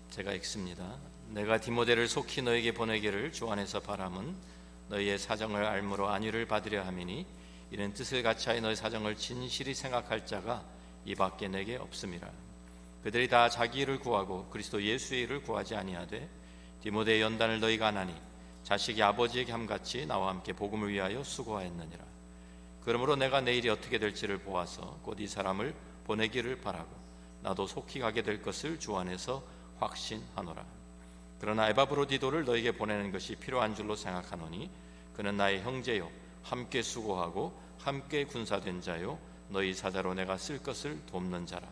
제가 읽습니다. 내가 디모데를 속히 너에게 보내기를 주 안에서 바람은 너희의 사정을 알므로 안위를 받으려 함이니 이는 뜻을 같이하여 너희 사정을 진실히 생각할 자가 이 밖에 내게 없음이라. 그들이 다 자기 일을 구하고 그리스도 예수의 일을 구하지 아니하되 디모데의 연단을 너희가 아나니 자식이 아버지에게 함같이 나와 함께 복음을 위하여 수고하였느니라. 그러므로 내가 내일이 어떻게 될지를 보아서 곧 이 사람을 보내기를 바라고 나도 속히 가게 될 것을 주 안에서 확신하노라. 그러나 에바브로디도를 너에게 보내는 것이 필요한 줄로 생각하노니 그는 나의 형제요 함께 수고하고 함께 군사된 자요 너희 사자로 내가 쓸 것을 돕는 자라.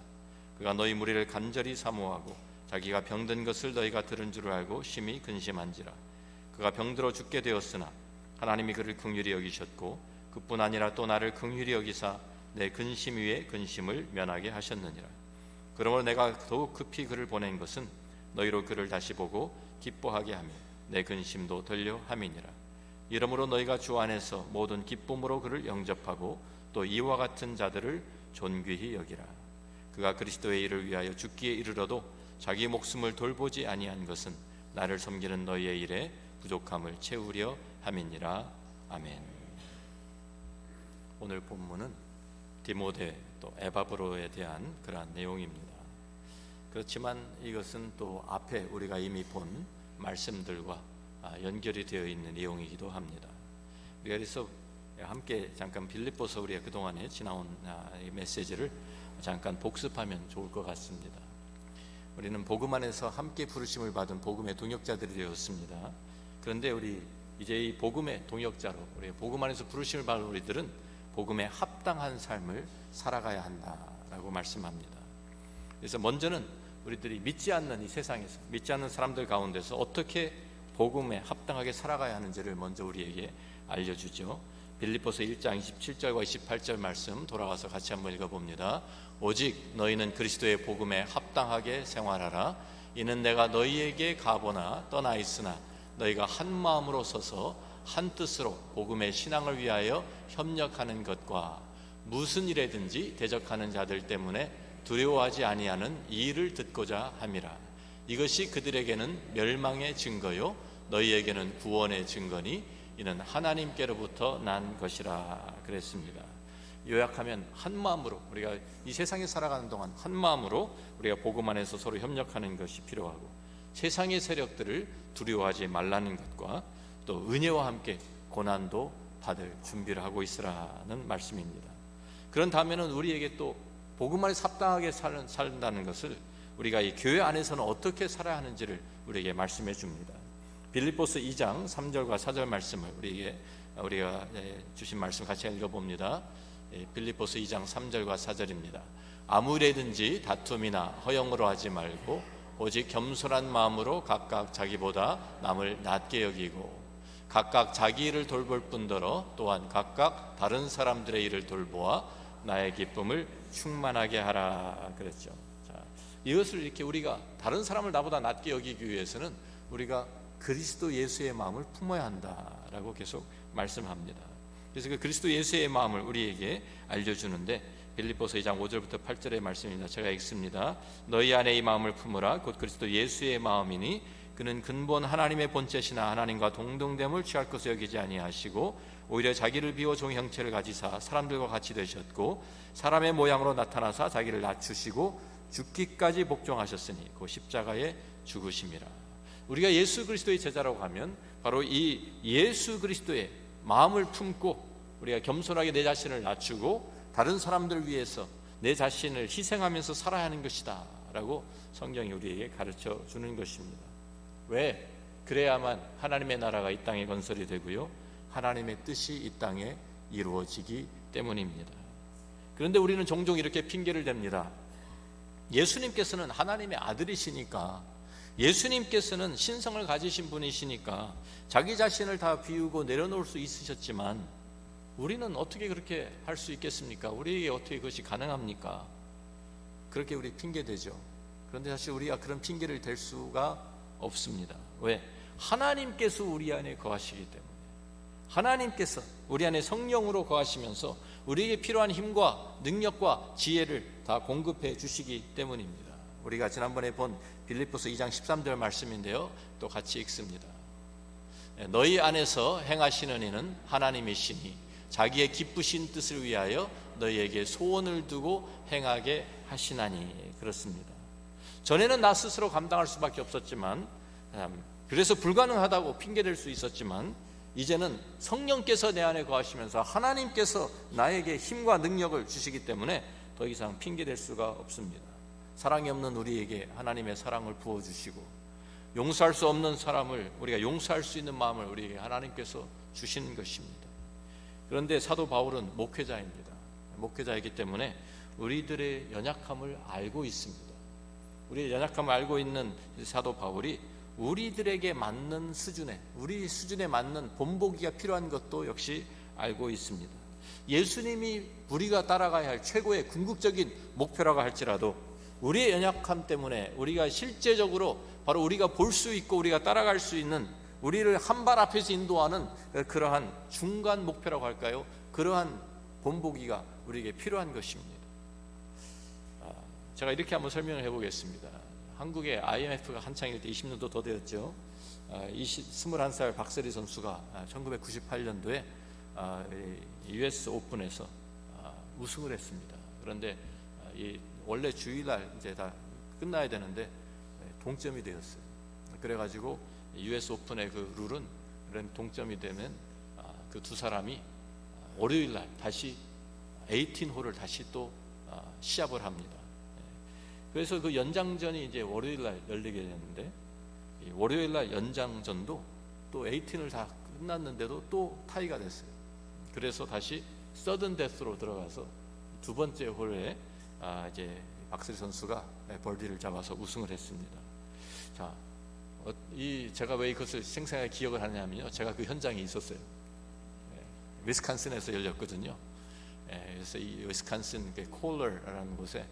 그가 너희 무리를 간절히 사모하고 자기가 병든 것을 너희가 들은 줄을 알고 심히 근심한지라. 그가 병들어 죽게 되었으나 하나님이 그를 긍휼히 여기셨고 그뿐 아니라 또 나를 긍휼히 여기사 내 근심 위에 근심을 면하게 하셨느니라. 그러므로 내가 더욱 급히 그를 보낸 것은 너희로 그를 다시 보고 기뻐하게 하며 내 근심도 덜려 함이니라. 이러므로 너희가 주 안에서 모든 기쁨으로 그를 영접하고 또 이와 같은 자들을 존귀히 여기라. 그가 그리스도의 일을 위하여 죽기에 이르러도 자기 목숨을 돌보지 아니한 것은 나를 섬기는 너희의 일에 부족함을 채우려 함이니라. 아멘. 오늘 본문은 디모데 또 에바브로에 대한 그러한 내용입니다. 그렇지만 이것은 또 앞에 우리가 이미 본 말씀들과 연결이 되어 있는 내용이기도 합니다. 우리가 그래서 함께 잠깐 빌립보서 우리가 그동안에 지나온 이 메시지를 잠깐 복습하면 좋을 것 같습니다. 우리는 복음 안에서 함께 부르심을 받은 복음의 동역자들이 되었습니다. 그런데 우리 이제 이 복음의 동역자로 우리 복음 안에서 부르심을 받은 우리들은 복음에 합당한 삶을 살아가야 한다라고 말씀합니다. 그래서 먼저는 우리들이 믿지 않는 이 세상에서 믿지 않는 사람들 가운데서 어떻게 복음에 합당하게 살아가야 하는지를 먼저 우리에게 알려주죠. 빌립보서 1장 27절과 28절 말씀 돌아가서 같이 한번 읽어봅니다. 오직 너희는 그리스도의 복음에 합당하게 생활하라. 이는 내가 너희에게 가보나 떠나 있으나 너희가 한 마음으로 서서 한 뜻으로 복음의 신앙을 위하여 협력하는 것과 무슨 일에든지 대적하는 자들 때문에 두려워하지 아니하는 이 일을 듣고자 함이라. 이것이 그들에게는 멸망의 증거요 너희에게는 구원의 증거니 이는 하나님께로부터 난 것이라 그랬습니다. 요약하면 한 마음으로 우리가 이 세상에 살아가는 동안 한 마음으로 우리가 복음 안에서 서로 협력하는 것이 필요하고 세상의 세력들을 두려워하지 말라는 것과 또 은혜와 함께 고난도 받을 준비를 하고 있으라는 말씀입니다. 그런 다음에는 우리에게 또 복음 안에서 합당하게 산다는 것을 우리가 이 교회 안에서는 어떻게 살아야 하는지를 우리에게 말씀해 줍니다. 빌립보서 2장 3절과 4절 말씀을 우리가 주신 말씀 같이 읽어봅니다. 빌립보서 2장 3절과 4절입니다. 아무 일에든지 다툼이나 허영으로 하지 말고 오직 겸손한 마음으로 각각 자기보다 남을 낮게 여기고 각각 자기 일을 돌볼 뿐더러 또한 각각 다른 사람들의 일을 돌보아 나의 기쁨을 충만하게 하라 그랬죠. 자, 이것을 이렇게 우리가 다른 사람을 나보다 낮게 여기기 위해서는 우리가 그리스도 예수의 마음을 품어야 한다라고 계속 말씀합니다. 그래서 그 그리스도 예수의 마음을 우리에게 알려주는데 빌립보서 2장 5절부터 8절의 말씀입니다. 제가 읽습니다. 너희 안에 이 마음을 품으라. 곧 그리스도 예수의 마음이니 그는 근본 하나님의 본체시나 하나님과 동등됨을 취할 것을 여기지 아니하시고 오히려 자기를 비워 종의 형체를 가지사 사람들과 같이 되셨고 사람의 모양으로 나타나사 자기를 낮추시고 죽기까지 복종하셨으니 그 십자가에 죽으심이라. 우리가 예수 그리스도의 제자라고 하면 바로 이 예수 그리스도의 마음을 품고 우리가 겸손하게 내 자신을 낮추고 다른 사람들 위해서 내 자신을 희생하면서 살아야 하는 것이다 라고 성경이 우리에게 가르쳐 주는 것입니다. 왜? 그래야만 하나님의 나라가 이 땅에 건설이 되고요 하나님의 뜻이 이 땅에 이루어지기 때문입니다. 그런데 우리는 종종 이렇게 핑계를 댑니다. 예수님께서는 하나님의 아들이시니까, 예수님께서는 신성을 가지신 분이시니까 자기 자신을 다 비우고 내려놓을 수 있으셨지만 우리는 어떻게 그렇게 할 수 있겠습니까? 우리에게 어떻게 그것이 가능합니까? 그렇게 우리 핑계대죠. 그런데 사실 우리가 그런 핑계를 댈 수가 없습니다. 왜? 하나님께서 우리 안에 거하시기 때문에, 하나님께서 우리 안에 성령으로 거하시면서 우리에게 필요한 힘과 능력과 지혜를 다 공급해 주시기 때문입니다. 우리가 지난번에 본 빌립보서 2장 13절 말씀인데요, 또 같이 읽습니다. 너희 안에서 행하시는 이는 하나님이시니 자기의 기쁘신 뜻을 위하여 너희에게 소원을 두고 행하게 하시나니. 그렇습니다. 전에는 나 스스로 감당할 수밖에 없었지만, 그래서 불가능하다고 핑계댈 수 있었지만, 이제는 성령께서 내 안에 거하시면서 하나님께서 나에게 힘과 능력을 주시기 때문에 더 이상 핑계댈 수가 없습니다. 사랑이 없는 우리에게 하나님의 사랑을 부어주시고, 용서할 수 없는 사람을 우리가 용서할 수 있는 마음을 우리에게 하나님께서 주시는 것입니다. 그런데 사도 바울은 목회자입니다. 목회자이기 때문에 우리들의 연약함을 알고 있습니다. 우리의 연약함을 알고 있는 사도 바울이 우리들에게 맞는 수준에, 우리 수준에 맞는 본보기가 필요한 것도 역시 알고 있습니다. 예수님이 우리가 따라가야 할 최고의 궁극적인 목표라고 할지라도 우리의 연약함 때문에 우리가 실제적으로 바로 우리가 볼 수 있고 우리가 따라갈 수 있는, 우리를 한 발 앞에서 인도하는 그러한 중간 목표라고 할까요? 그러한 본보기가 우리에게 필요한 것입니다. 제가 이렇게 한번 설명을 해보겠습니다. 한국의 IMF가 한창일 때 20년도 더 되었죠. 21살 박세리 선수가 1998년도에 US 오픈에서 우승을 했습니다. 그런데 원래 주일날 이제 다 끝나야 되는데 동점이 되었어요. 그래가지고 US 오픈의 그 룰은 동점이 되면 그 두 사람이 월요일날 다시 18홀을 다시 또 시합을 합니다. 그래서 그 연장전이 이제 월요일날 열리게 되는데, 월요일날 연장전도 또 18을 다 끝났는데도 또 타이가 됐어요. 그래서 다시 서든 데스로 들어가서 두 번째 홀에 이제 박세리 선수가 벌디를 잡아서 우승을 했습니다. 자, 제가 왜 이것을 생생하게 기억을 하냐면요, 제가 그 현장에 있었어요. 위스콘신에서 열렸거든요. 그래서 이 위스콘신 콜러라는 곳에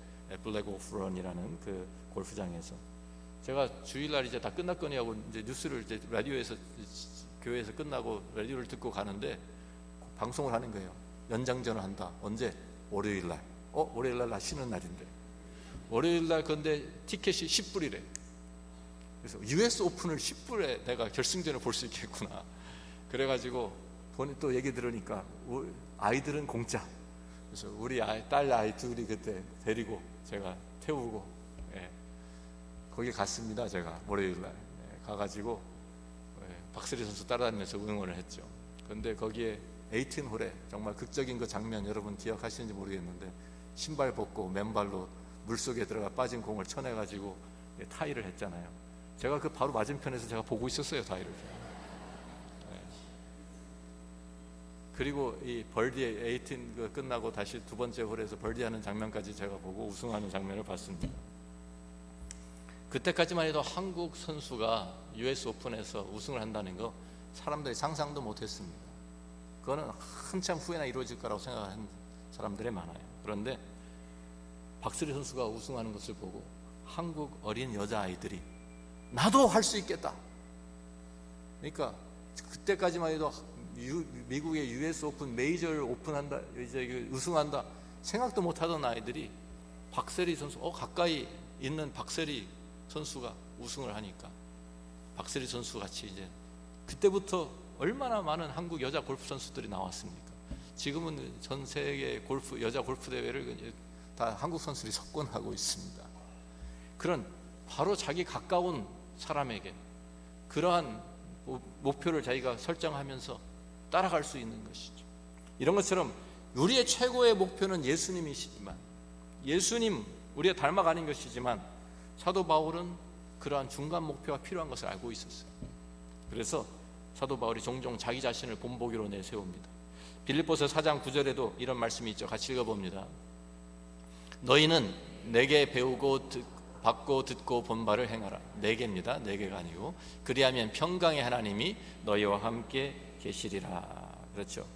블랙 오프런이라는 그 골프장에서 제가 주일날 이제 다 끝났거니 하고 이제 뉴스를 이제 라디오에서, 교회에서 끝나고 라디오를 듣고 가는데 방송을 하는 거예요. 연장전을 한다. 언제? 월요일날. 월요일날 나 쉬는 날인데, 월요일날 근데 티켓이 10불이래. 그래서 US 오픈을 10불에 내가 결승전을 볼 수 있겠구나. 그래가지고 또 얘기 들으니까 아이들은 공짜. 그래서 우리 딸 아이 둘이 그때 데리고 제가 태우고 거기 갔습니다. 제가 월요일날 가가지고 박세리 선수 따라다니면서 응원을 했죠. 그런데 거기에 18홀에 정말 극적인 그 장면 여러분 기억하시는지 모르겠는데, 신발 벗고 맨발로 물속에 들어가 빠진 공을 쳐내가지고 타이를 했잖아요. 제가 그 바로 맞은편에서 제가 보고 있었어요, 타이를. 그리고 이 벌디 18 끝나고 다시 두 번째 홀에서 벌디하는 장면까지 제가 보고 우승하는 장면을 봤습니다. 그때까지만 해도 한국 선수가 US 오픈에서 우승을 한다는 거 사람들이 상상도 못했습니다. 그거는 한참 후에나 이루어질 거라고 생각하는 사람들이 많아요. 그런데 박세리 선수가 우승하는 것을 보고 한국 어린 여자아이들이 나도 할 수 있겠다. 그러니까 그때까지만 해도 미국의 US 오픈, 메이저를 오픈한다, 이제 우승한다 생각도 못하던 아이들이 박세리 선수, 가까이 있는 박세리 선수가 우승을 하니까 박세리 선수 같이 이제 그때부터 얼마나 많은 한국 여자 골프 선수들이 나왔습니까? 지금은 전 세계 골프 여자 골프 대회를 다 한국 선수들이 석권하고 있습니다. 그런 바로 자기 가까운 사람에게 그러한 목표를 자기가 설정하면서 따라갈 수 있는 것이죠. 이런 것처럼 우리의 최고의 목표는 예수님이시지만, 예수님 우리가 닮아가는 것이지만, 사도 바울은 그러한 중간 목표가 필요한 것을 알고 있었어요. 그래서 사도 바울이 종종 자기 자신을 본보기로 내세웁니다. 빌립보서 4장 9절에도 이런 말씀이 있죠. 같이 읽어봅니다. 너희는 내게 배우고 받고 듣고 본 바를 행하라. 내게입니다. 내게가 아니고. 그리하면 평강의 하나님이 너희와 함께 계시리라. 그렇죠.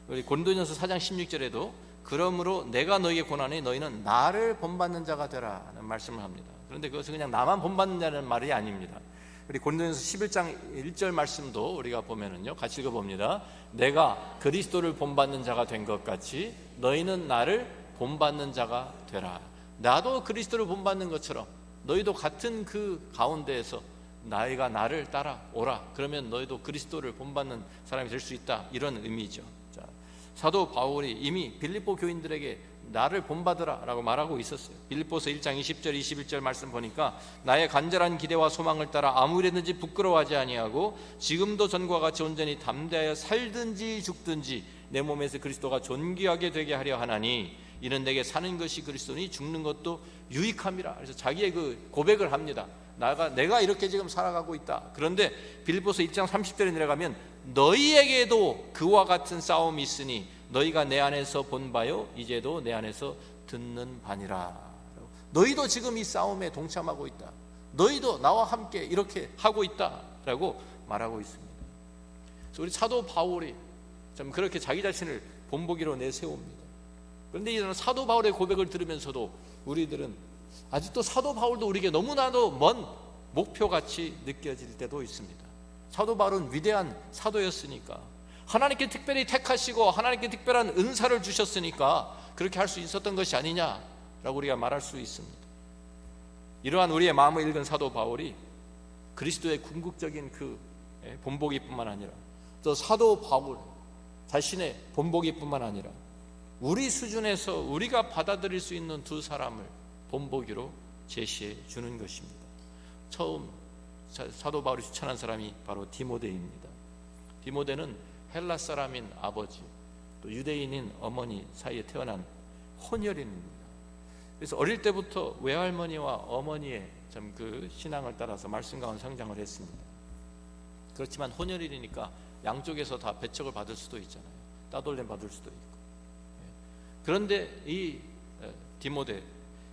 우리 고린도전서 4장 16절에도 그러므로 내가 너희에게 권하니 너희는 나를 본받는 자가 되라는 말씀을 합니다. 그런데 그것은 그냥 나만 본받는 자는 말이 아닙니다. 우리 고린도전서 11장 1절 말씀도 우리가 보면은요, 같이 읽어봅니다. 내가 그리스도를 본받는 자가 된 것 같이 너희는 나를 본받는 자가 되라. 나도 그리스도를 본받는 것처럼 너희도 같은 그 가운데에서 너희가 나를 따라오라. 그러면 너희도 그리스도를 본받는 사람이 될 수 있다. 이런 의미죠. 자, 사도 바울이 이미 빌립보 교인들에게 나를 본받으라 라고 말하고 있었어요. 빌립보서 1장 20절 21절 말씀 보니까 나의 간절한 기대와 소망을 따라 아무 일에든지 부끄러워하지 아니하고 지금도 전과 같이 온전히 담대하여 살든지 죽든지 내 몸에서 그리스도가 존귀하게 되게 하려 하나니 이는 내게 사는 것이 그리스도니 죽는 것도 유익함이라. 그래서 자기의 그 고백을 합니다. 내가 이렇게 지금 살아가고 있다. 그런데 빌립보서 1장 30절에 내려가면 너희에게도 그와 같은 싸움이 있으니 너희가 내 안에서 본 바요 이제도 내 안에서 듣는 바니라. 너희도 지금 이 싸움에 동참하고 있다. 너희도 나와 함께 이렇게 하고 있다라고 말하고 있습니다. 그래서 우리 사도 바울이 참 그렇게 자기 자신을 본보기로 내세웁니다. 그런데 이런 사도 바울의 고백을 들으면서도 우리들은 아직도 사도 바울도 우리에게 너무나도 먼 목표같이 느껴질 때도 있습니다. 사도 바울은 위대한 사도였으니까, 하나님께 특별히 택하시고 하나님께 특별한 은사를 주셨으니까 그렇게 할 수 있었던 것이 아니냐라고 우리가 말할 수 있습니다. 이러한 우리의 마음을 읽은 사도 바울이 그리스도의 궁극적인 그 본보기뿐만 아니라 또 사도 바울 자신의 본보기뿐만 아니라 우리 수준에서 우리가 받아들일 수 있는 두 사람을 본보기로 제시해 주는 것입니다. 처음 사도 바울이 추천한 사람이 바로 디모데입니다. 디모데는 헬라 사람인 아버지 또 유대인인 어머니 사이에 태어난 혼혈인입니다. 그래서 어릴 때부터 외할머니와 어머니의 참 그 신앙을 따라서 말씀 가운데 성장을 했습니다. 그렇지만 혼혈이니까 양쪽에서 다 배척을 받을 수도 있잖아요. 따돌림 받을 수도 있고. 그런데 이 디모데,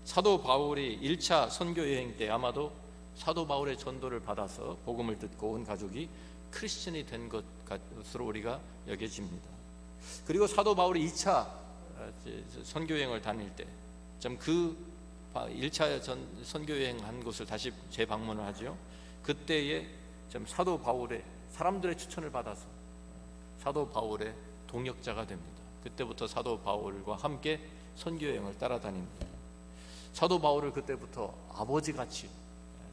사도 바울이 1차 선교 여행 때 아마도 사도 바울의 전도를 받아서 복음을 듣고 온 가족이 크리스천이 된 것으로 우리가 여겨집니다. 그리고 사도 바울이 2차 선교 여행을 다닐 때 참 그 1차 선교 여행한 곳을 다시 재방문을 하죠. 그때에 참 사도 바울의 사람들의 추천을 받아서 사도 바울의 동역자가 됩니다. 그때부터 사도 바울과 함께 선교 여행을 따라다닙니다. 사도 바울을 그때부터 아버지같이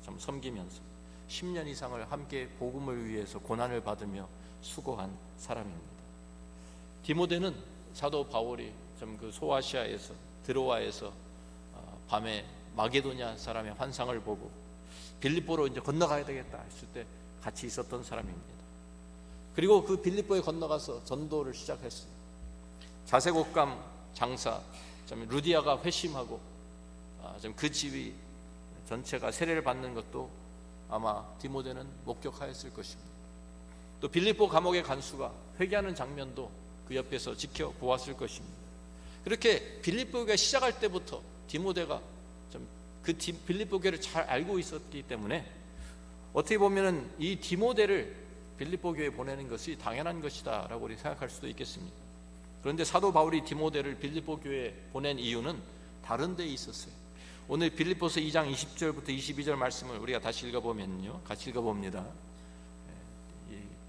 참 섬기면서 10년 이상을 함께 복음을 위해서 고난을 받으며 수고한 사람입니다. 디모데는 사도 바울이 참 그 소아시아에서 드로아에서 밤에 마게도냐 사람의 환상을 보고 빌립보로 이제 건너가야 되겠다 했을 때 같이 있었던 사람입니다. 그리고 그 빌립보에 건너가서 전도를 시작했어요. 자색옷감 장사 루디아가 회심하고 그 집이 전체가 세례를 받는 것도 아마 디모데는 목격하였을 것입니다. 또 빌립보 감옥의 간수가 회개하는 장면도 그 옆에서 지켜보았을 것입니다. 그렇게 빌립보 교회가 시작할 때부터 디모데가 그 빌립보 교회를 잘 알고 있었기 때문에 어떻게 보면 이 디모데를 빌립보 교회에 보내는 것이 당연한 것이다 라고 우리 생각할 수도 있겠습니다. 그런데 사도 바울이 디모데를 빌립보 교회에 보낸 이유는 다른 데에 있었어요. 오늘 빌립보서 2장 20절부터 22절 말씀을 우리가 다시 읽어보면요, 같이 읽어봅니다.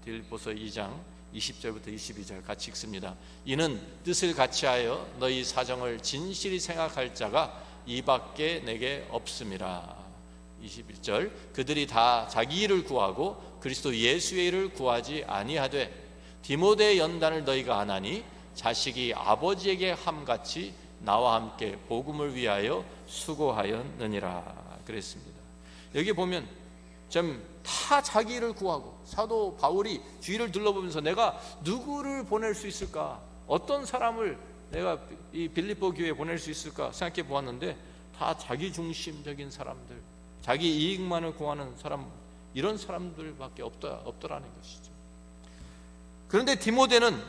빌립보서 2장 20절부터 22절 같이 읽습니다. 이는 뜻을 같이하여 너희 사정을 진실히 생각할 자가 이밖에 내게 없음이라. 21절 그들이 다 자기 일을 구하고 그리스도 예수의 일을 구하지 아니하되 디모데의 연단을 너희가 아나니 자식이 아버지에게 함같이 나와 함께 복음을 위하여 수고하였느니라 그랬습니다. 여기 보면 다 자기 일을 구하고 사도 바울이 주위를 둘러보면서 내가 누구를 보낼 수 있을까, 어떤 사람을 내가 이 빌립보 교회에 보낼 수 있을까 생각해 보았는데 다 자기 중심적인 사람들, 자기 이익만을 구하는 사람, 이런 사람들밖에 없더라는 것이죠. 그런데 디모데는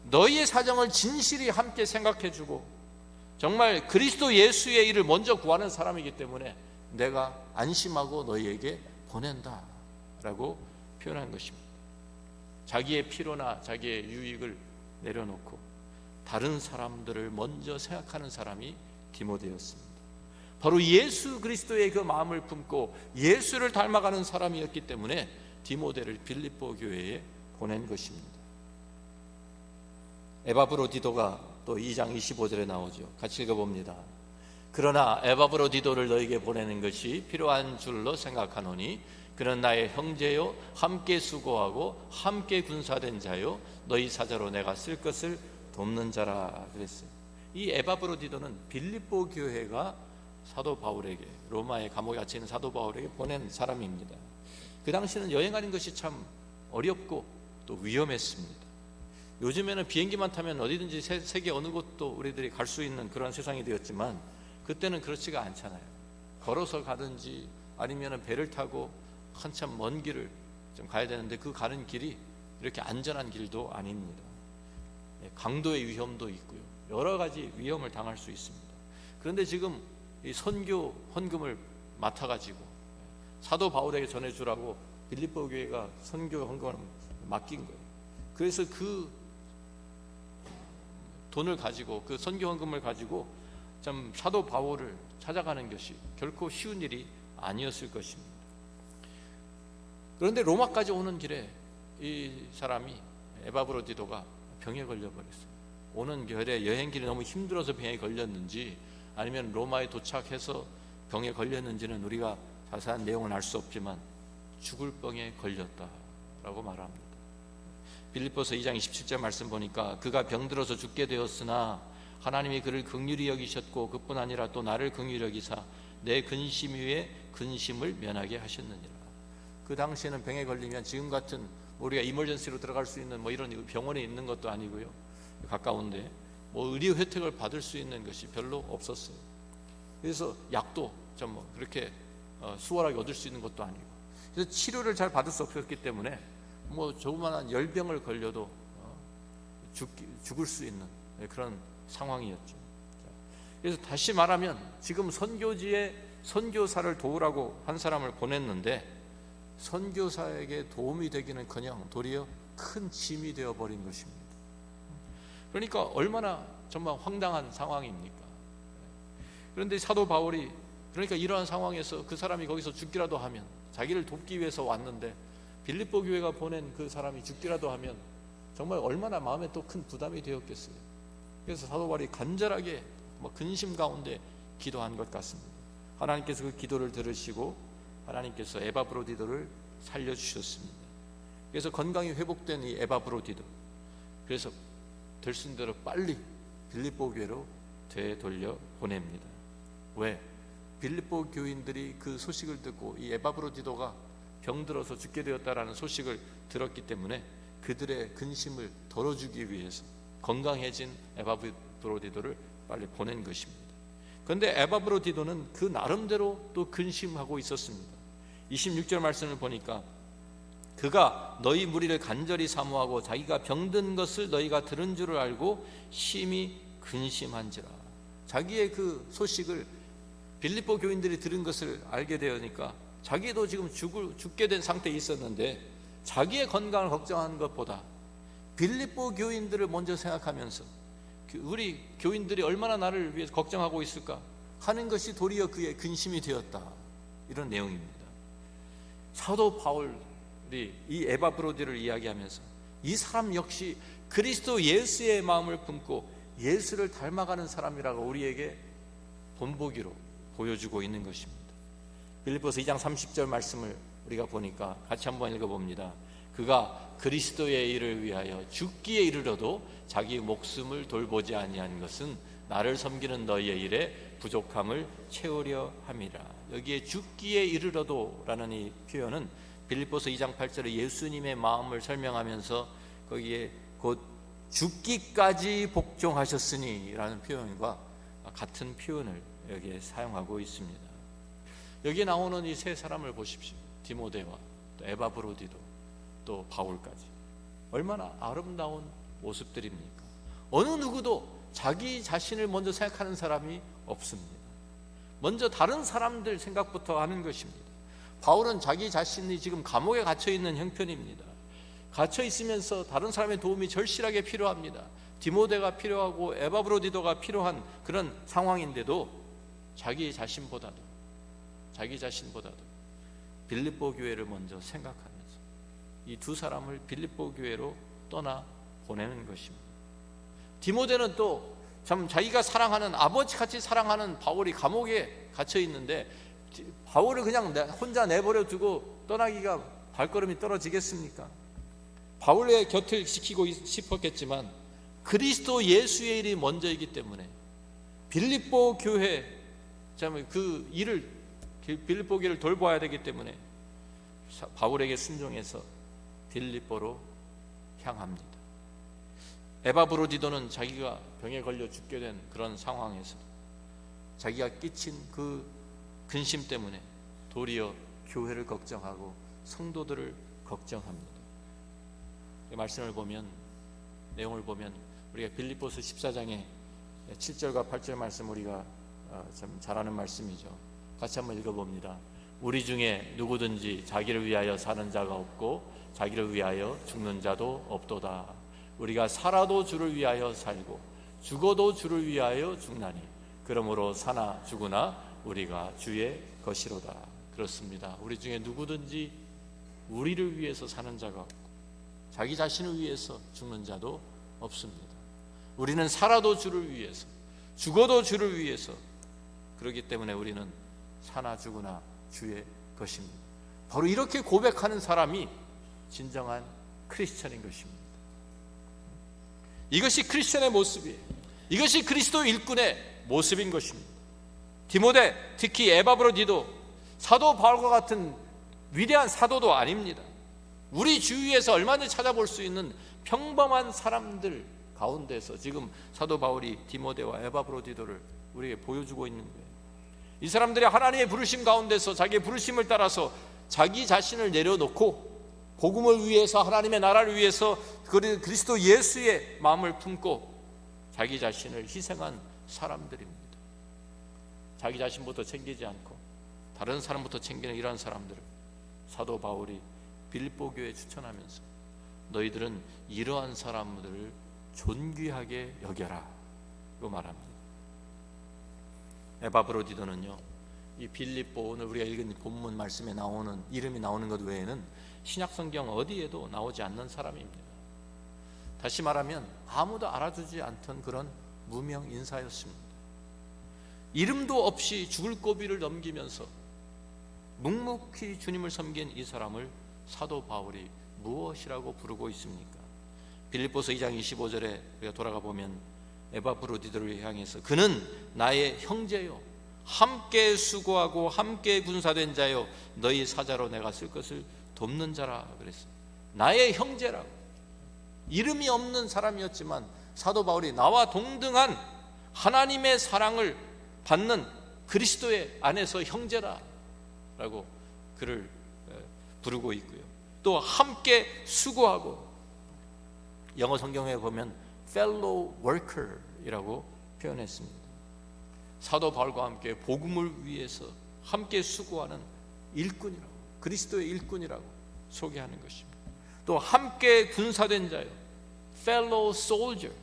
너희의 사정을 진실히 함께 생각해주고 정말 그리스도 예수의 일을 먼저 구하는 사람이기 때문에 내가 안심하고 너희에게 보낸다라고 표현한 것입니다. 자기의 필요나 자기의 유익을 내려놓고 다른 사람들을 먼저 생각하는 사람이 디모데였습니다. 바로 예수 그리스도의 그 마음을 품고 예수를 닮아가는 사람이었기 때문에 디모데를 빌립보 교회에 보낸 것입니다. 에바브로디도가 또 2장 25절에 나오죠. 같이 읽어봅니다. 그러나 에바브로디도를 너에게 보내는 것이 필요한 줄로 생각하노니 그는 나의 형제요 함께 수고하고 함께 군사된 자요 너희 사자로 내가 쓸 것을 돕는 자라 그랬어요. 이 에바브로디도는 빌립보 교회가 사도 바울에게, 로마의 감옥에 갇혀 있는 사도 바울에게 보낸 사람입니다. 그 당시는 여행하는 것이 참 어렵고 또 위험했습니다. 요즘에는 비행기만 타면 어디든지 세계 어느 곳도 우리들이 갈 수 있는 그런 세상이 되었지만 그때는 그렇지가 않잖아요. 걸어서 가든지 아니면 배를 타고 한참 먼 길을 좀 가야 되는데 그 가는 길이 이렇게 안전한 길도 아닙니다. 강도의 위험도 있고요, 여러 가지 위험을 당할 수 있습니다. 그런데 지금 이 선교 헌금을 맡아가지고 사도 바울에게 전해주라고 빌립보 교회가 선교 헌금을 맡긴 거예요. 그래서 그 돈을 가지고, 그 선교 헌금을 가지고 참 사도 바울을 찾아가는 것이 결코 쉬운 일이 아니었을 것입니다. 그런데 로마까지 오는 길에 이 사람이, 에바브로디도가 병에 걸려버렸어요. 오는 길에 여행길이 너무 힘들어서 병에 걸렸는지 아니면 로마에 도착해서 병에 걸렸는지는 우리가 자세한 내용은 알 수 없지만 죽을 병에 걸렸다라고 말합니다. 빌립보서 2장 27절 말씀 보니까 그가 병들어서 죽게 되었으나 하나님이 그를 긍휼히 여기셨고 그뿐 아니라 또 나를 긍휼히 여기사 내 근심 위에 근심을 면하게 하셨느니라. 그 당시에는 병에 걸리면 지금 같은 우리가 이머전시로 들어갈 수 있는 이런 병원에 있는 것도 아니고요, 가까운데 의료 혜택을 받을 수 있는 것이 별로 없었어요. 그래서 약도 좀 그렇게 수월하게 얻을 수 있는 것도 아니고, 그래서 치료를 잘 받을 수 없었기 때문에 조그만한 열병을 걸려도 죽을 수 있는 그런 상황이었죠. 그래서 다시 말하면 지금 선교지에 선교사를 도우라고 한 사람을 보냈는데 선교사에게 도움이 되기는커녕 도리어 큰 짐이 되어버린 것입니다. 그러니까 얼마나 정말 황당한 상황입니까? 그런데 사도 바울이 그러니까 이러한 상황에서 그 사람이 거기서 죽기라도 하면, 자기를 돕기 위해서 왔는데 빌립보 교회가 보낸 그 사람이 죽기라도 하면 정말 얼마나 마음에 또 큰 부담이 되었겠어요. 그래서 사도 바울이 간절하게 근심 가운데 기도한 것 같습니다. 하나님께서 그 기도를 들으시고 하나님께서 에바브로디도를 살려주셨습니다. 그래서 건강이 회복된 이 에바브로디도, 그래서 될수 있는 대로 빨리 빌립보 교회로 되돌려 보냅니다. 왜? 빌립보 교인들이 그 소식을 듣고 이 에바브로디도가 병들어서 죽게 되었다라는 소식을 들었기 때문에 그들의 근심을 덜어주기 위해서 건강해진 에바브로디도를 빨리 보낸 것입니다. 그런데 에바브로디도는 그 나름대로 또 근심하고 있었습니다. 26절 말씀을 보니까 그가 너희 무리를 간절히 사모하고 자기가 병든 것을 너희가 들은 줄을 알고 심히 근심한지라. 자기의 그 소식을 빌립보 교인들이 들은 것을 알게 되니까 자기도 지금 죽게 된 상태에 있었는데 자기의 건강을 걱정하는 것보다 빌립보 교인들을 먼저 생각하면서 우리 교인들이 얼마나 나를 위해서 걱정하고 있을까 하는 것이 도리어 그의 근심이 되었다, 이런 내용입니다. 사도 바울이 이 에바브로디를 이야기하면서 이 사람 역시 그리스도 예수의 마음을 품고 예수를 닮아가는 사람이라고 우리에게 본보기로 보여주고 있는 것입니다. 빌립보서 2장 30절 말씀을 우리가 보니까 같이 한번 읽어봅니다. 그가 그리스도의 일을 위하여 죽기에 이르러도 자기 목숨을 돌보지 아니한 것은 나를 섬기는 너희의 일에 부족함을 채우려 함이라. 여기에 죽기에 이르러도 라는 이 표현은 빌립보서 2장 8절에 예수님의 마음을 설명하면서 거기에 곧 죽기까지 복종하셨으니 라는 표현과 같은 표현을 여기에 사용하고 있습니다. 여기에 나오는 이 세 사람을 보십시오. 디모데와 또 에바브로디도 또 바울까지 얼마나 아름다운 모습들입니까? 어느 누구도 자기 자신을 먼저 생각하는 사람이 없습니다. 먼저 다른 사람들 생각부터 하는 것입니다. 바울은 자기 자신이 지금 감옥에 갇혀 있는 형편입니다. 갇혀 있으면서 다른 사람의 도움이 절실하게 필요합니다. 디모데가 필요하고 에바브로디도가 필요한 그런 상황인데도 자기 자신보다도 빌립보 교회를 먼저 생각하면서 이 두 사람을 빌립보 교회로 떠나 보내는 것입니다. 디모데는 또 참 자기가 사랑하는, 아버지같이 사랑하는 바울이 감옥에 갇혀 있는데 바울을 그냥 혼자 내버려 두고 떠나기가 발걸음이 떨어지겠습니까? 바울의 곁을 지키고 싶었겠지만 그리스도 예수의 일이 먼저이기 때문에 빌립보 교회, 그 일을, 빌립보 교회를 돌봐야 되기 때문에 바울에게 순종해서 빌립보로 향합니다. 에바브로디도는 자기가 병에 걸려 죽게 된 그런 상황에서 자기가 끼친 그 근심 때문에 도리어 교회를 걱정하고 성도들을 걱정합니다. 이 말씀을 보면, 내용을 보면 우리가 빌립보서 14장의 7절과 8절 말씀, 우리가 참 잘 아는 말씀이죠. 같이 한번 읽어봅니다. 우리 중에 누구든지 자기를 위하여 사는 자가 없고 자기를 위하여 죽는 자도 없도다. 우리가 살아도 주를 위하여 살고 죽어도 주를 위하여 죽나니 그러므로 사나 죽으나 우리가 주의 것이로다. 그렇습니다. 우리 중에 누구든지 우리를 위해서 사는 자가 없고 자기 자신을 위해서 죽는 자도 없습니다. 우리는 살아도 주를 위해서 죽어도 주를 위해서, 그렇기 때문에 우리는 사나 죽으나 주의 것입니다. 바로 이렇게 고백하는 사람이 진정한 크리스천인 것입니다. 이것이 크리스천의 모습이에요. 이것이 그리스도 일꾼의 모습인 것입니다. 디모데, 특히 에바브로디도 사도 바울과 같은 위대한 사도도 아닙니다. 우리 주위에서 얼마든지 찾아볼 수 있는 평범한 사람들 가운데서 지금 사도 바울이 디모데와 에바브로디도를 우리에게 보여주고 있는 거예요. 이 사람들이 하나님의 부르심 가운데서 자기의 부르심을 따라서 자기 자신을 내려놓고 복음을 위해서, 하나님의 나라를 위해서 그리스도 예수의 마음을 품고 자기 자신을 희생한 사람들입니다. 자기 자신부터 챙기지 않고 다른 사람부터 챙기는 이러한 사람들을 사도 바울이 빌립보 교회에 추천하면서 너희들은 이러한 사람들을 존귀하게 여겨라 고 말합니다. 에바브로디도는요, 이 빌립보, 오늘 우리가 읽은 본문 말씀에 나오는 이름이 나오는 것 외에는 신약성경 어디에도 나오지 않는 사람입니다. 다시 말하면 아무도 알아주지 않던 그런 무명 인사였습니다. 이름도 없이 죽을 고비를 넘기면서 묵묵히 주님을 섬긴 이 사람을 사도 바울이 무엇이라고 부르고 있습니까? 빌립보서 2장 25절에 우리가 돌아가 보면 에바브로디도를 향해서 그는 나의 형제요 함께 수고하고 함께 군사된 자요 너희 사자로 내가 쓸 것을 돕는 자라 그랬어요. 나의 형제라고. 이름이 없는 사람이었지만 사도 바울이 나와 동등한 하나님의 사랑을 받는 그리스도의 안에서 형제라라고 그를 부르고 있고요. 또 함께 수고하고, 영어 성경에 보면 fellow worker이라고 표현했습니다. 사도 바울과 함께 복음을 위해서 함께 수고하는 일꾼이라고, 그리스도의 일꾼이라고 소개하는 것입니다. 또 함께 군사된 자요, fellow soldier.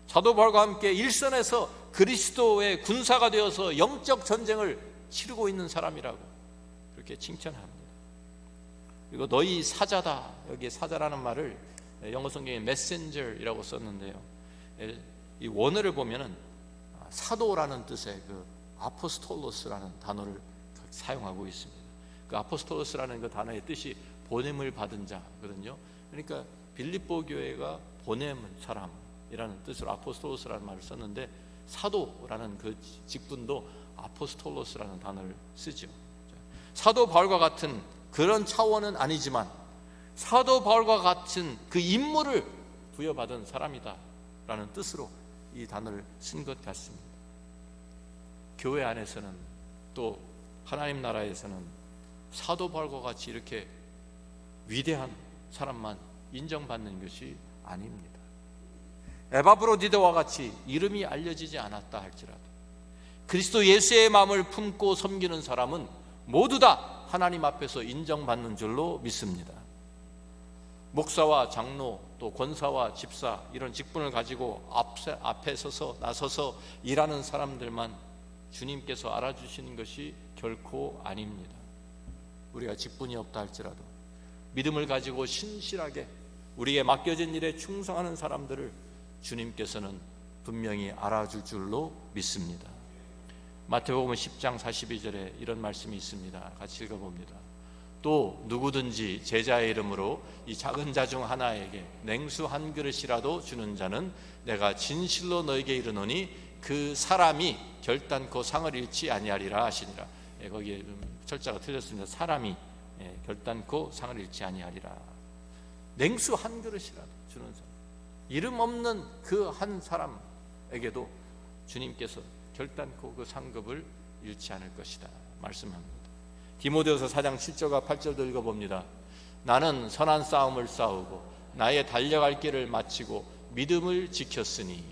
사도 바울과 함께 일선에서 그리스도의 군사가 되어서 영적 전쟁을 치르고 있는 사람이라고 그렇게 칭찬합니다. 그리고 너희 사자다, 여기 사자라는 말을 영어 성경에 messenger이라고 썼는데요, 이 원어를 보면은 사도라는 뜻의 그 아포스톨로스라는 단어를 사용하고 있습니다. 그 아포스톨로스라는 그 단어의 뜻이 보냄을 받은 자거든요. 그러니까 빌립보 교회가 보냄은 사람이라는 뜻으로 아포스톨로스라는 말을 썼는데 사도라는 그 직분도 아포스톨로스라는 단어를 쓰죠. 사도 바울과 같은 그런 차원은 아니지만 사도 바울과 같은 그 임무를 부여받은 사람이다라는 뜻으로 이 단어를 쓴 것 같습니다. 교회 안에서는 또 하나님 나라에서는 사도 바울과 같이 이렇게 위대한 사람만 인정받는 것이 아닙니다. 에바브로디도와 같이 이름이 알려지지 않았다 할지라도 그리스도 예수의 마음을 품고 섬기는 사람은 모두 다 하나님 앞에서 인정받는 줄로 믿습니다. 목사와 장로, 또 권사와 집사, 이런 직분을 가지고 앞에 서서 나서서 일하는 사람들만 주님께서 알아주시는 것이 결코 아닙니다. 우리가 직분이 없다 할지라도 믿음을 가지고 신실하게 우리에게 맡겨진 일에 충성하는 사람들을 주님께서는 분명히 알아줄 줄로 믿습니다. 마태복음 10장 42절에 이런 말씀이 있습니다. 같이 읽어봅니다. 또 누구든지 제자의 이름으로 이 작은 자 중 하나에게 냉수 한 그릇이라도 주는 자는 내가 진실로 너에게 이르노니 그 사람이 결단코 상을 잃지 아니하리라 하시니라. 거기에 철자가 틀렸습니다. 사람이 결단코 상을 잃지 아니하리라. 냉수 한 그릇이라도 주는 사람, 이름 없는 그 한 사람에게도 주님께서 결단코 그 상급을 잃지 않을 것이다 말씀합니다. 디모데후서 4장 7절과 8절도 읽어봅니다. 나는 선한 싸움을 싸우고 나의 달려갈 길을 마치고 믿음을 지켰으니,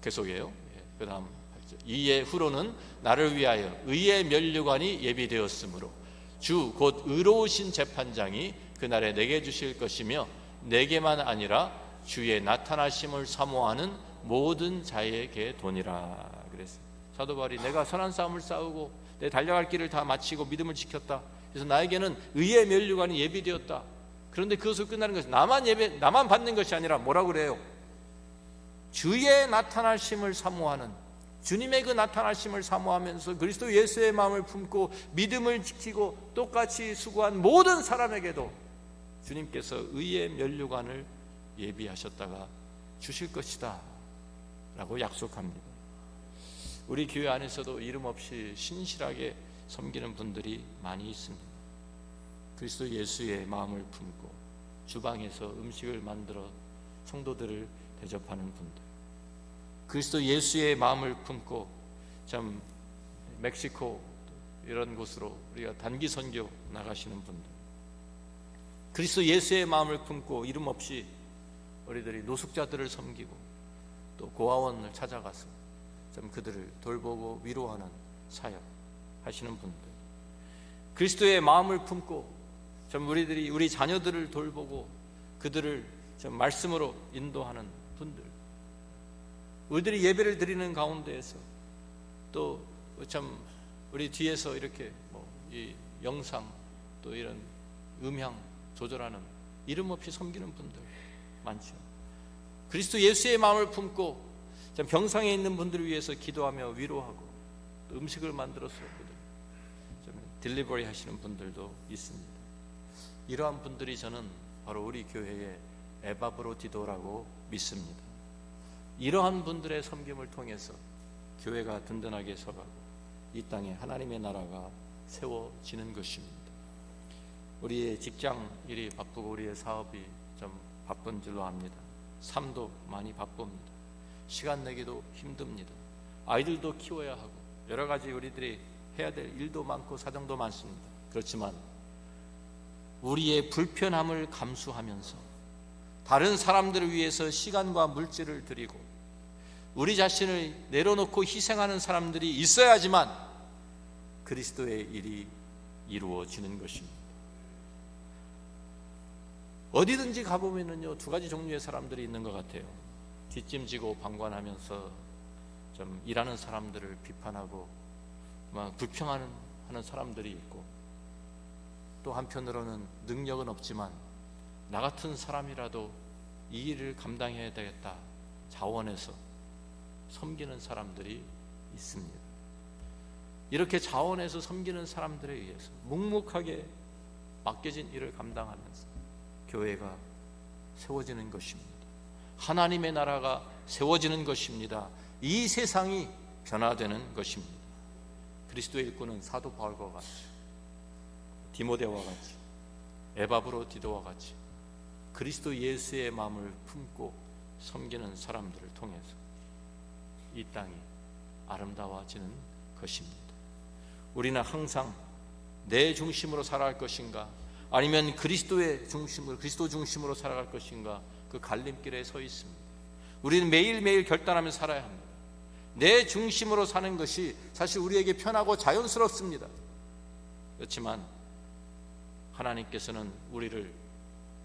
계속해요. 그 다음 8절. 이에 후로는 나를 위하여 의의 면류관이 예비되었으므로 주 곧 의로우신 재판장이 그날에 내게 주실 것이며 내게만 아니라 주의 나타나심을 사모하는 모든 자에게 도니라. 그랬어요. 사도 바울이 내가 선한 싸움을 싸우고 내 달려갈 길을 다 마치고 믿음을 지켰다. 그래서 나에게는 의의 면류관이 예비되었다. 그런데 그것을 끝나는 것은 나만 받는 것이 아니라 뭐라고 그래요? 주의 나타나심을 사모하는, 주님의 그 나타나심을 사모하면서 그리스도 예수의 마음을 품고 믿음을 지키고 똑같이 수고한 모든 사람에게도 주님께서 의의 면류관을 예비하셨다가 주실 것이다 라고 약속합니다. 우리 교회 안에서도 이름 없이 신실하게 섬기는 분들이 많이 있습니다. 그리스도 예수의 마음을 품고 주방에서 음식을 만들어 성도들을 대접하는 분들, 그리스도 예수의 마음을 품고 참 멕시코 이런 곳으로 우리가 단기 선교 나가시는 분들, 그리스도 예수의 마음을 품고 이름 없이 우리들이 노숙자들을 섬기고 또 고아원을 찾아가서 좀 그들을 돌보고 위로하는 사역 하시는 분들, 그리스도의 마음을 품고 좀 우리 자녀들을 돌보고 그들을 좀 말씀으로 인도하는 분들, 우리들이 예배를 드리는 가운데에서 또 참 우리 뒤에서 이렇게 이 영상 또 이런 음향 조절하는 이름 없이 섬기는 분들 많죠. 그리스도 예수의 마음을 품고 병상에 있는 분들을 위해서 기도하며 위로하고 또 음식을 만들어서 좀 딜리버리 하시는 분들도 있습니다. 이러한 분들이 저는 바로 우리 교회의 에바브로디도라고 믿습니다. 이러한 분들의 섬김을 통해서 교회가 든든하게 서가고 이 땅에 하나님의 나라가 세워지는 것입니다. 우리의 직장 일이 바쁘고 우리의 사업이 좀 바쁜 줄로 압니다. 삶도 많이 바쁩니다. 시간 내기도 힘듭니다. 아이들도 키워야 하고 여러 가지 우리들이 해야 될 일도 많고 사정도 많습니다. 그렇지만 우리의 불편함을 감수하면서 다른 사람들을 위해서 시간과 물질을 드리고 우리 자신을 내려놓고 희생하는 사람들이 있어야지만 그리스도의 일이 이루어지는 것입니다. 어디든지 가보면은요, 두 가지 종류의 사람들이 있는 것 같아요. 뒷짐지고 방관하면서 좀 일하는 사람들을 비판하고 막 불평하는 사람들이 있고, 또 한편으로는 능력은 없지만 나 같은 사람이라도 이 일을 감당해야 되겠다 자원해서 섬기는 사람들이 있습니다. 이렇게 자원해서 섬기는 사람들에 의해서 묵묵하게 맡겨진 일을 감당하면서 교회가 세워지는 것입니다. 하나님의 나라가 세워지는 것입니다. 이 세상이 변화되는 것입니다. 그리스도의 일꾼은 사도 바울과 같이, 디모데와 같이, 에바브로디도와 같이 그리스도 예수의 마음을 품고 섬기는 사람들을 통해서 이 땅이 아름다워지는 것입니다. 우리는 항상 내 중심으로 살아갈 것인가, 아니면 그리스도 중심으로 살아갈 것인가, 그 갈림길에 서 있습니다. 우리는 매일매일 결단하며 살아야 합니다. 내 중심으로 사는 것이 사실 우리에게 편하고 자연스럽습니다. 그렇지만 하나님께서는 우리를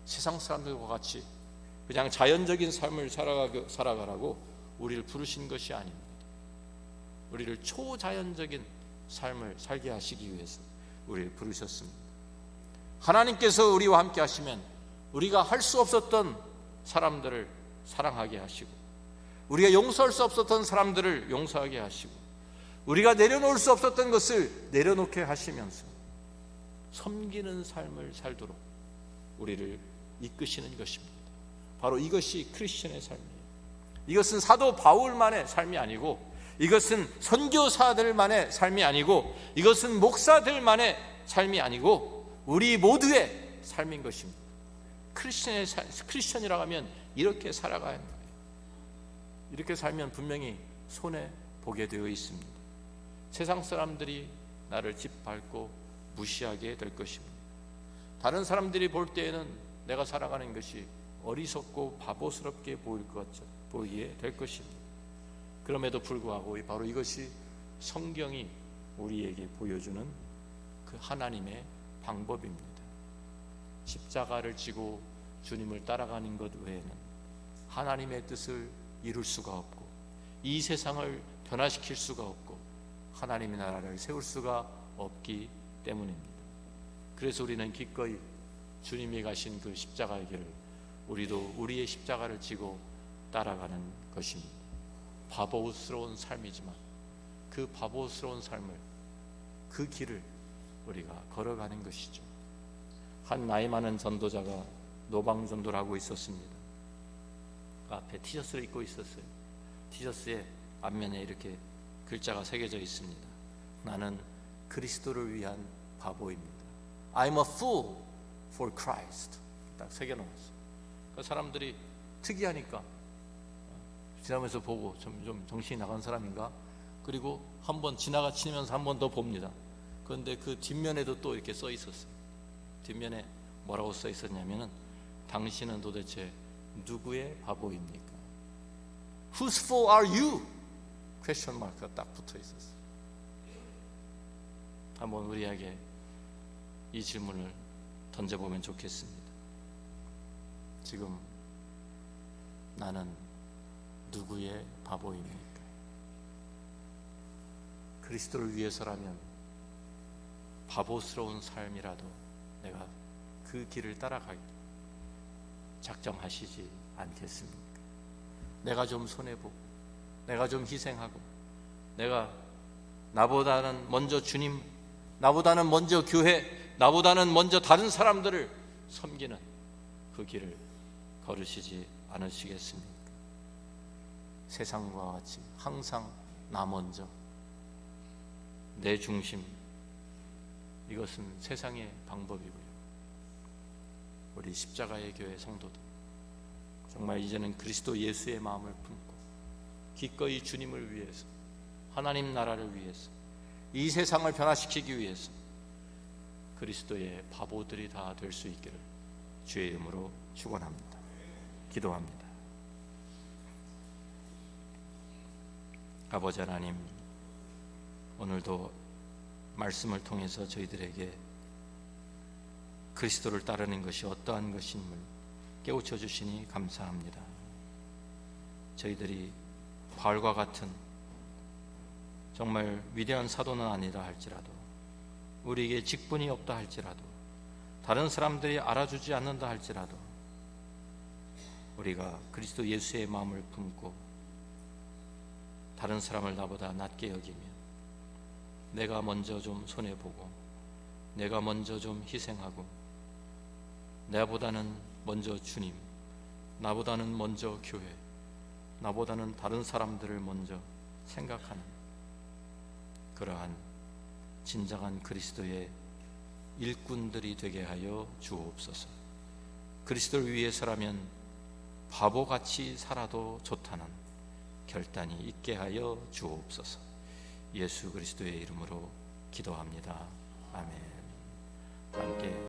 세상 사람들과 같이 그냥 자연적인 삶을 살아가라고 우리를 부르신 것이 아닙니다. 우리를 초자연적인 삶을 살게 하시기 위해서 우리를 부르셨습니다. 하나님께서 우리와 함께 하시면 우리가 할 수 없었던 사람들을 사랑하게 하시고, 우리가 용서할 수 없었던 사람들을 용서하게 하시고 우리가 내려놓을 수 없었던 것을 내려놓게 하시면서 섬기는 삶을 살도록 우리를 이끄시는 것입니다. 바로 이것이 크리스천의 삶이에요. 이것은 사도 바울만의 삶이 아니고, 이것은 선교사들만의 삶이 아니고, 이것은 목사들만의 삶이 아니고 우리 모두의 삶인 것입니다. 크리스천이라고 하면 이렇게 살아가야 하는 거예요. 이렇게 살면 분명히 손해 보게 되어 있습니다. 세상 사람들이 나를 짓밟고 무시하게 될 것입니다. 다른 사람들이 볼 때에는 내가 살아가는 것이 어리석고 바보스럽게 보이게 될 것입니다. 그럼에도 불구하고 바로 이것이 성경이 우리에게 보여주는 그 하나님의 방법입니다. 십자가를 지고 주님을 따라가는 것 외에는 하나님의 뜻을 이룰 수가 없고, 이 세상을 변화시킬 수가 없고, 하나님의 나라를 세울 수가 없기 때문입니다. 그래서 우리는 기꺼이 주님이 가신 그 십자가의 길을, 우리도 우리의 십자가를 지고 따라가는 것입니다. 바보스러운 삶이지만 그 바보스러운 삶을, 그 길을 우리가 걸어가는 것이죠. 한 나이 많은 전도자가 노방전도를 하고 있었습니다. 그 앞에 티셔츠를 입고 있었어요. 티셔츠의 앞면에 이렇게 글자가 새겨져 있습니다. 나는 그리스도를 위한 바보입니다. I'm a fool for Christ. 딱 새겨놓았어요. 그 사람들이 특이하니까 지나면서 보고 좀 정신이 나간 사람인가? 그리고 한번 지나가치면서 한 번 더 봅니다. 그런데 그 뒷면에도 또 이렇게 써 있었어요. 뒷면에 뭐라고 써 있었냐면은, 당신은 도대체 누구의 바보입니까? Whose fool are you? 퀘스천 마크가 딱 붙어 있었어요. 한번 우리에게 이 질문을 던져보면 좋겠습니다. 지금 나는 누구의 바보입니까? 그리스도를 위해서라면 바보스러운 삶이라도 내가 그 길을 따라가기 작정하시지 않겠습니까? 내가 좀 손해보고, 내가 좀 희생하고, 내가 나보다는 먼저 주님, 나보다는 먼저 교회, 나보다는 먼저 다른 사람들을 섬기는 그 길을 걸으시지 않으시겠습니까? 세상과 같이 항상 나 먼저, 내 중심, 이것은 세상의 방법이고요. 우리 십자가의 교회 성도들, 정말 이제는 그리스도 예수의 마음을 품고 기꺼이 주님을 위해서, 하나님 나라를 위해서, 이 세상을 변화시키기 위해서 그리스도의 바보들이 다 될 수 있기를 주의 이름으로 축원합니다. 기도합니다. 아버지 하나님, 오늘도 말씀을 통해서 저희들에게 그리스도를 따르는 것이 어떠한 것임을 깨우쳐 주시니 감사합니다. 저희들이 바울과 같은 정말 위대한 사도는 아니라 할지라도, 우리에게 직분이 없다 할지라도, 다른 사람들이 알아주지 않는다 할지라도, 우리가 그리스도 예수의 마음을 품고 다른 사람을 나보다 낮게 여기며, 내가 먼저 좀 손해보고, 내가 먼저 좀 희생하고, 나보다는 먼저 주님, 나보다는 먼저 교회, 나보다는 다른 사람들을 먼저 생각하는 그러한 진정한 그리스도의 일꾼들이 되게 하여 주옵소서. 그리스도를 위해서라면 바보같이 살아도 좋다는 결단이 있게 하여 주옵소서. 예수 그리스도의 이름으로 기도합니다. 아멘. 함께